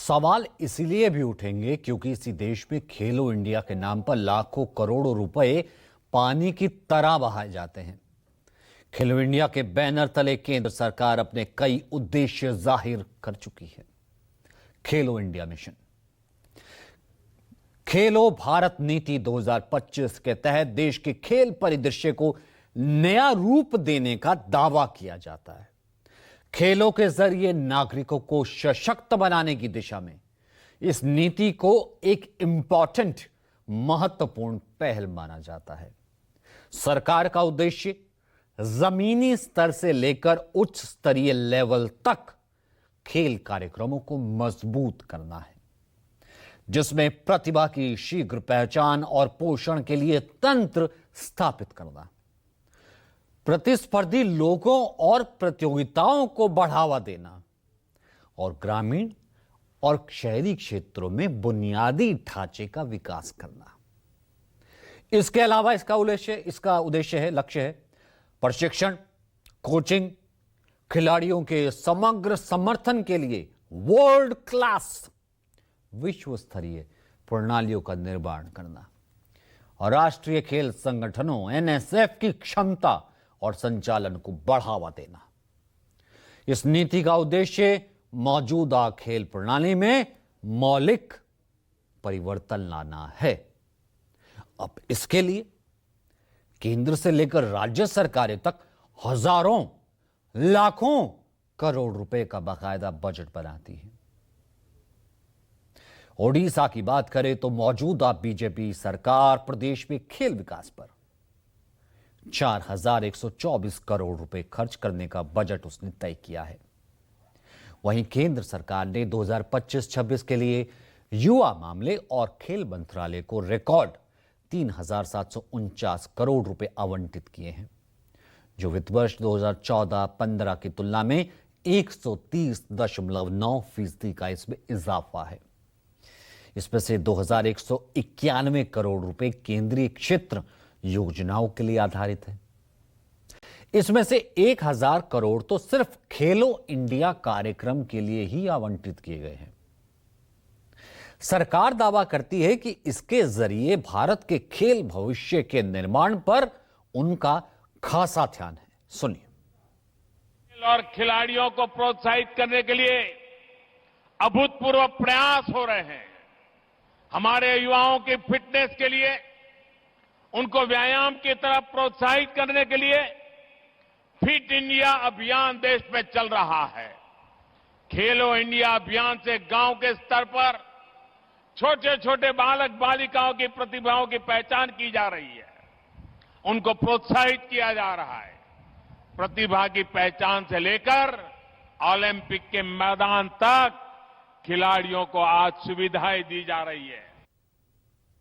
सवाल इसलिए भी उठेंगे क्योंकि इसी देश में खेलो इंडिया के नाम पर लाखों करोड़ों रुपए पानी की तरह बहाए जाते हैं। खेलो इंडिया के बैनर तले केंद्र सरकार अपने कई उद्देश्य जाहिर कर चुकी है। खेलो इंडिया मिशन, खेलो भारत नीति 2025 के तहत देश के खेल परिदृश्य को नया रूप देने का दावा किया जाता है। खेलों के जरिए नागरिकों को सशक्त बनाने की दिशा में इस नीति को एक इंपॉर्टेंट महत्वपूर्ण पहल माना जाता है। सरकार का उद्देश्य जमीनी स्तर से लेकर उच्च स्तरीय लेवल तक खेल कार्यक्रमों को मजबूत करना है, जिसमें प्रतिभा की शीघ्र पहचान और पोषण के लिए तंत्र स्थापित करना, प्रतिस्पर्धी लोगों और प्रतियोगिताओं को बढ़ावा देना और ग्रामीण और शहरी क्षेत्रों में बुनियादी ढांचे का विकास करना। इसके अलावा इसका उद्देश्य है, लक्ष्य है प्रशिक्षण, कोचिंग, खिलाड़ियों के समग्र समर्थन के लिए वर्ल्ड क्लास विश्व स्तरीय प्रणालियों का निर्माण करना और राष्ट्रीय खेल संगठनों एनएसएफ की क्षमता और संचालन को बढ़ावा देना। इस नीति का उद्देश्य मौजूदा खेल प्रणाली में मौलिक परिवर्तन लाना है। अब इसके लिए केंद्र से लेकर राज्य सरकारें तक हजारों लाखों करोड़ रुपए का बाकायदा बजट बनाती है। ओडिशा की बात करें तो मौजूदा बीजेपी सरकार प्रदेश में खेल विकास पर 4124 करोड़ रुपए खर्च करने का बजट उसने तय किया है। वहीं केंद्र सरकार ने 2025-26 के लिए युवा मामले और खेल मंत्रालय को रिकॉर्ड 3749 करोड़ रुपए आवंटित किए हैं, जो वित्त वर्ष 2014-15 की तुलना में 130.9% का इसमें इजाफा है। इसमें से 2191 करोड़ रुपए केंद्रीय क्षेत्र योजनाओं के लिए आधारित है। इसमें से 1000 करोड़ तो सिर्फ खेलो इंडिया कार्यक्रम के लिए ही आवंटित किए गए हैं। सरकार दावा करती है कि इसके जरिए भारत के खेल भविष्य के निर्माण पर उनका खासा ध्यान है। सुनिए। और खिलाड़ियों को प्रोत्साहित करने के लिए अभूतपूर्व प्रयास हो रहे हैं। हमारे युवाओं की फिटनेस के लिए, उनको व्यायाम की तरफ प्रोत्साहित करने के लिए फिट इंडिया अभियान देश में चल रहा है। खेलो इंडिया अभियान से गांव के स्तर पर छोटे छोटे बालक बालिकाओं की प्रतिभाओं की पहचान की जा रही है, उनको प्रोत्साहित किया जा रहा है। प्रतिभा की पहचान से लेकर ओलंपिक के मैदान तक खिलाड़ियों को आज सुविधाएं दी जा रही है।